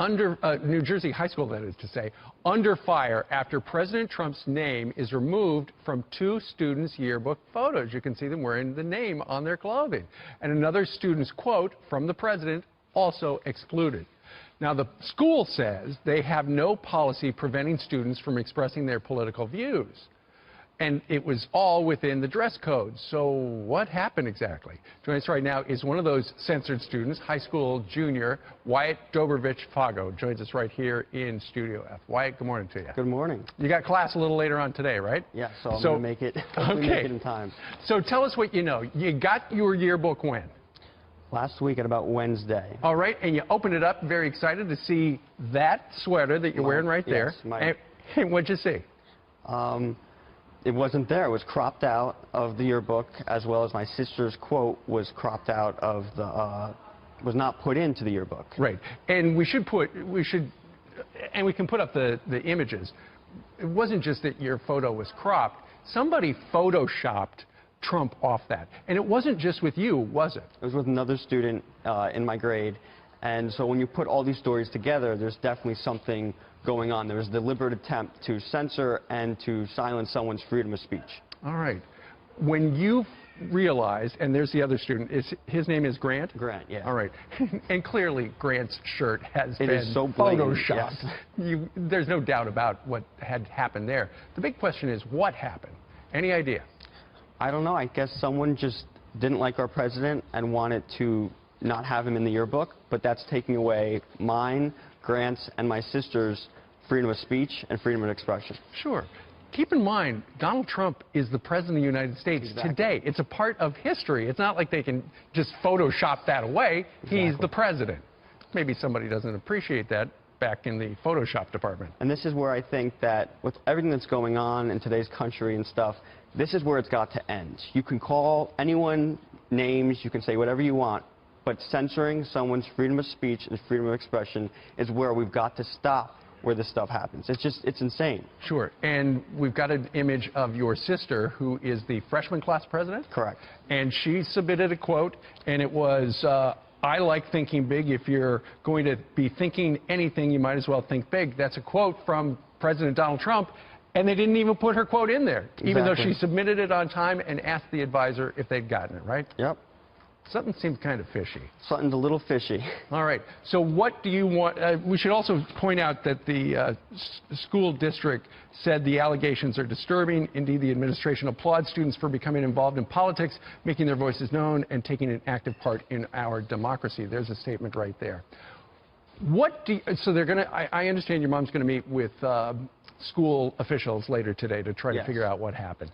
New Jersey high school, that is to say, under fire after President Trump's name is removed from 2 students' yearbook photos. You can see them wearing the name on their clothing. And another student's quote from the president also excluded. Now, the school says they have no policy preventing students from expressing their political views. And it was all within the dress code. So what happened exactly? Joining us right now is one of those censored students, high school junior, Wyatt Dobrovich-Fago, joins us right here in Studio F. Wyatt, good morning to you. Good morning. You got class a little later on today, right? Yeah, so I'm going to make it, make it in time. So tell us what you know. You got your yearbook when? Last week at about Wednesday. All right, and you opened it up, very excited to see that sweater that you're wearing right there. Yes, and what'd you see? It wasn't there. It was cropped out of the yearbook, as well as my sister's quote was cropped out of the, was not put into the yearbook. Right, and we can put up the images. It wasn't just that your photo was cropped. Somebody photoshopped Trump off that. And it wasn't just with you, was it? It was with another student in my grade. And so when you put all these stories together, there's definitely something going on. There was a deliberate attempt to censor and to silence someone's freedom of speech. All right. When you realized, and there's the other student, his name is Grant? Grant, yeah. All right. And clearly Grant's shirt has been so blatant, photoshopped. Yes. There's no doubt about what had happened there. The big question is, what happened? Any idea? I don't know. I guess someone just didn't like our president and wanted to not have him in the yearbook, but that's taking away mine, Grant's, and my sister's freedom of speech and freedom of expression. Sure. Keep in mind, Donald Trump is the president of the United States today. It's a part of history. It's not like they can just Photoshop that away. He's the president. Maybe somebody doesn't appreciate that back in the Photoshop department. And this is where I think that with everything that's going on in today's country and stuff, this is where it's got to end. You can call anyone names, you can say whatever you want, but censoring someone's freedom of speech and freedom of expression is where we've got to stop where this stuff happens. It's insane. Sure. And we've got an image of your sister, who is the freshman class president? Correct. And she submitted a quote, and it was, I like thinking big. If you're going to be thinking anything, you might as well think big. That's a quote from President Donald Trump, and they didn't even put her quote in there, even though she submitted it on time and asked the advisor if they'd gotten it, right? Yep. Something seemed kind of fishy. Something's a little fishy. All right. So what do you want? We should also point out that the school district said the allegations are disturbing. Indeed, the administration applauds students for becoming involved in politics, making their voices known, and taking an active part in our democracy. There's a statement right there. What do you, so they're going to, I understand your mom's going to meet with school officials later today to try to figure out what happened.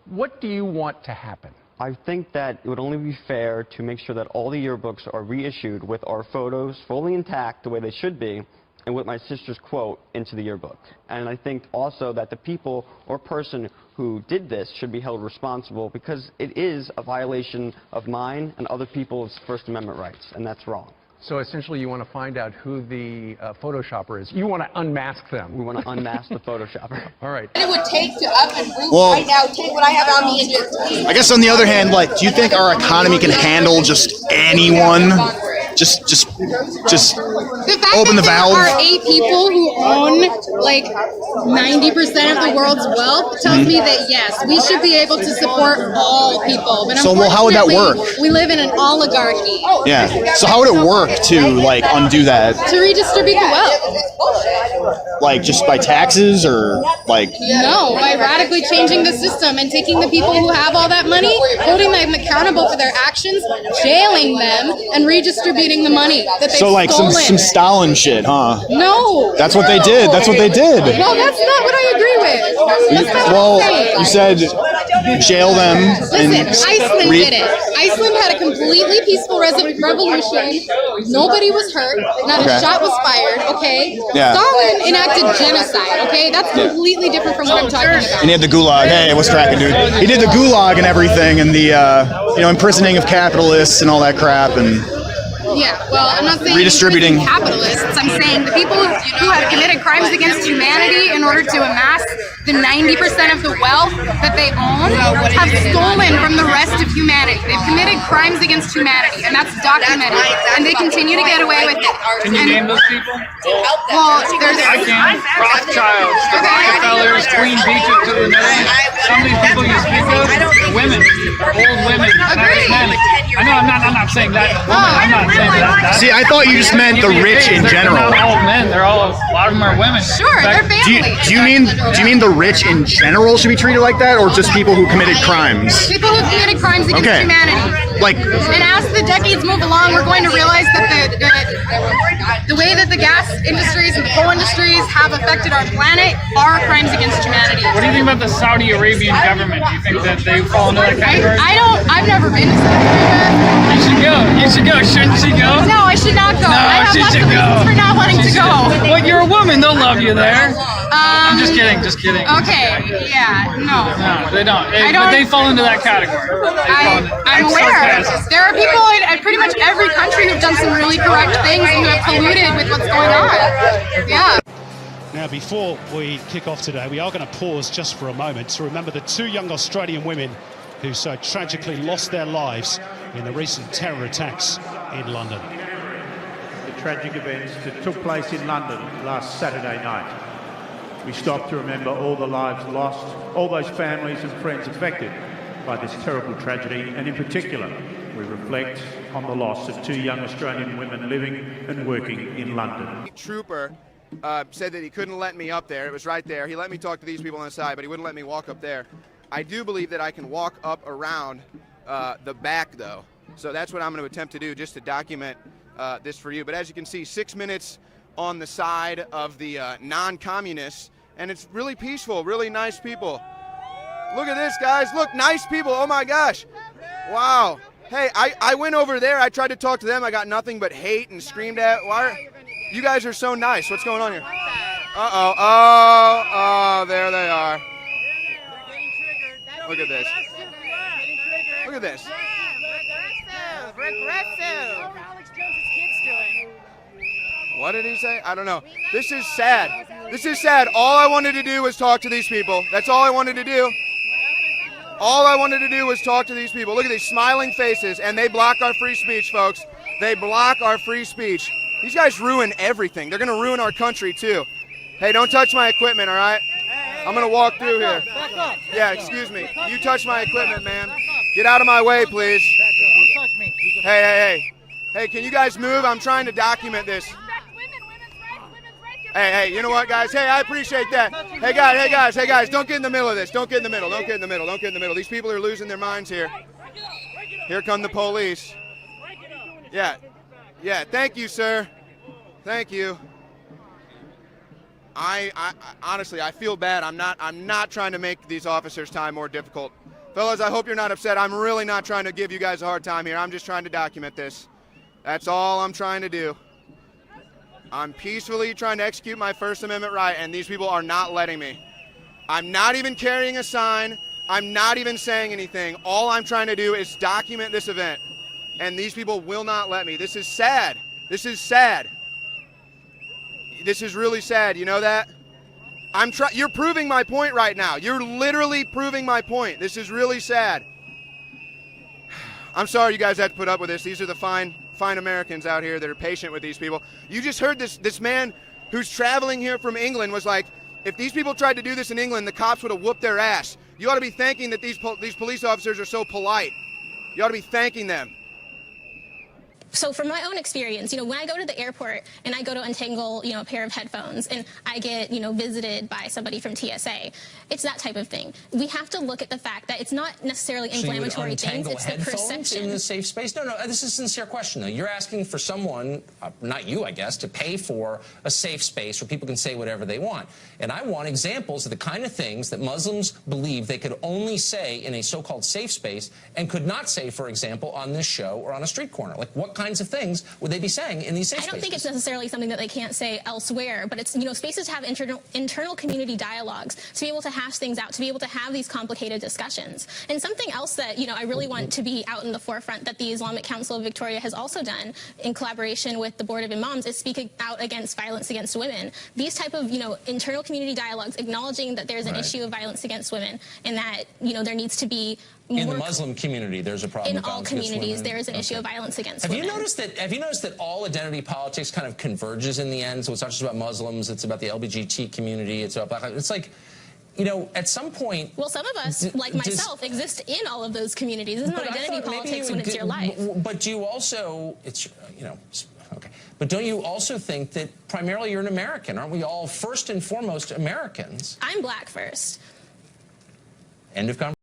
What do you want to happen? I think that it would only be fair to make sure that all the yearbooks are reissued with our photos fully intact the way they should be, and with my sister's quote into the yearbook. And I think also that the people or person who did this should be held responsible, because it is a violation of mine and other people's First Amendment rights, and that's wrong. So essentially you want to find out who the Photoshopper is. You want to unmask them. We want to unmask the Photoshopper. All right. It would take to up and root right now, take what I have on me and just... I guess on the other hand, like, do you think our economy can handle just anyone? Just open the valve. There are 8 people who own like 90% of the world's wealth tells me that yes, we should be able to support all people. But so, well, how would that work? We live in an oligarchy. Yeah. So how would it work to like undo that? To redistribute the wealth. Like just by taxes or like? No, by radically changing the system and taking the people who have all that money, holding them accountable for their actions, jailing them, and redistributing the money that they've so like stolen. some Stalin shit, huh? No. That's what they did. That's what they did. Well, that's not what I agree with. That's not well, what I'm saying. you said jail them. Listen, Iceland did it. Iceland had a completely peaceful revolution. Nobody was hurt. Not a shot was fired. Okay. Yeah. Stalin enacted genocide. Okay, that's completely different from what I'm talking about. And he had the gulag. Hey, what's cracking, dude? He did the gulag and everything, and the imprisoning of capitalists and all that crap, and Yeah, well, I'm not saying redistributing capitalists. I'm saying the people who have committed crimes against humanity in order to amass the 90% of the wealth that they own have stolen from the rest of humanity. They've committed crimes against humanity, and that's documented. And they continue to get away with it. Can you name those people? Well, there's... I can. Rothschilds, the Rockefellers, Queen Beaches to the Netherlands. Some of these people you speak of, they're women, old women, not men. I know, I'm not saying that. I'm not saying that. See, I thought you just meant the rich in general. They're not all men. They're all, a lot of them are women. Sure, they're family. Do you mean the rich in general should be treated like that, or just people who committed crimes? People who committed crimes against humanity. Like, and as the decades move along, we're going to realize that the way that the gas industries and the coal industries have affected our planet are crimes against humanity. What do you think about the Saudi Arabian government? Do you think that they fall into that category? I've never been to Saudi Arabia. You should go. You should go. Shouldn't you go? No, I should not go. No, I have lots of reasons for not wanting to go. Well, you're a woman. They'll love you there. I'm just kidding. Just kidding. Okay. Yeah. No. No, they don't. But they fall into that category. I'm aware. There are people in pretty much every country who've done some really correct things and who have colluded with what's going on. Yeah. Now, before we kick off today, we are going to pause just for a moment to remember the two young Australian women who so tragically lost their lives in the recent terror attacks in London. The tragic events that took place in London last Saturday night. We stop to remember all the lives lost, all those families and friends affected by this terrible tragedy, and in particular, we reflect on the loss of two young Australian women living and working in London. Trooper said that he couldn't let me up there. It was right there. He let me talk to these people on the side, but he wouldn't let me walk up there. I do believe that I can walk up around the back, though. So that's what I'm going to attempt to do, just to document this for you. But as you can see, 6 minutes on the side of the non-communists, and it's really peaceful, really nice people. Look at this, guys. Look, nice people. Oh, my gosh. Wow. Hey, I went over there. I tried to talk to them. I got nothing but hate and screamed at. Why? You guys are so nice. What's going on here? Uh-oh. Oh, there they are. Look at this. Look at this. Regressive. What did he say? I don't know. This is sad. This is sad. All I wanted to do was talk to these people. That's all I wanted to do. All I wanted to do was talk to these people. Look at these smiling faces, and they block our free speech, folks. They block our free speech. These guys ruin everything. They're going to ruin our country, too. Hey, don't touch my equipment, all right? I'm going to walk through here. Yeah, excuse me. You touch my equipment, man. Get out of my way, please. Hey. Hey, can you guys move? I'm trying to document this. Hey, you know what, guys? Hey, I appreciate that. Hey, guys, don't get in the middle of this. Don't get in the middle. These people are losing their minds here. Here come the police. Yeah, thank you, sir. Thank you. I honestly, I feel bad. I'm not trying to make these officers' time more difficult. Fellas, I hope you're not upset. I'm really not trying to give you guys a hard time here. I'm just trying to document this. That's all I'm trying to do. I'm peacefully trying to execute my First Amendment right, and these people are not letting me. I'm not even carrying a sign. I'm not even saying anything. All I'm trying to do is document this event, and these people will not let me. This is sad. This is sad. This is really sad. You know that? You're proving my point right now. You're literally proving my point. This is really sad. I'm sorry you guys had to put up with this. These are the fine Americans out here that are patient with these people. You just heard this man who's traveling here from England was like, if these people tried to do this in England, the cops would have whooped their ass. You ought to be thanking that these police officers are so polite. You ought to be thanking them. So from my own experience, when I go to the airport and I go to untangle, a pair of headphones and I get, visited by somebody from TSA, it's that type of thing. We have to look at the fact that it's not necessarily inflammatory things, it's the perception. In the safe space? No, this is a sincere question, though. You're asking for someone, not you, I guess, to pay for a safe space where people can say whatever they want. And I want examples of the kind of things that Muslims believe they could only say in a so-called safe space and could not say, for example, on this show or on a street corner. Like, what kind kinds of things would they be saying in these safe spaces? I don't think it's necessarily something that they can't say elsewhere, but it's, you know, spaces to have internal community dialogues, to be able to hash things out, to be able to have these complicated discussions. And something else that, you know, I really want to be out in the forefront that the Islamic Council of Victoria has also done in collaboration with the Board of Imams is speak out against violence against women. These type of, you know, internal community dialogues, acknowledging that there's an issue of violence against women and that, you know, there needs to be more in the Muslim community, there's a problem. In all communities, there is an issue of violence against women. Have you noticed that all identity politics kind of converges in the end? So it's not just about Muslims; it's about the LGBT community. It's about Black. It's like, you know, at some point. Well, some of us, like myself, exist in all of those communities. It's not identity politics when it's your life. But do you also, it's, you know, okay. But don't you also think that primarily you're an American? Aren't we all first and foremost Americans? I'm Black first. End of conversation.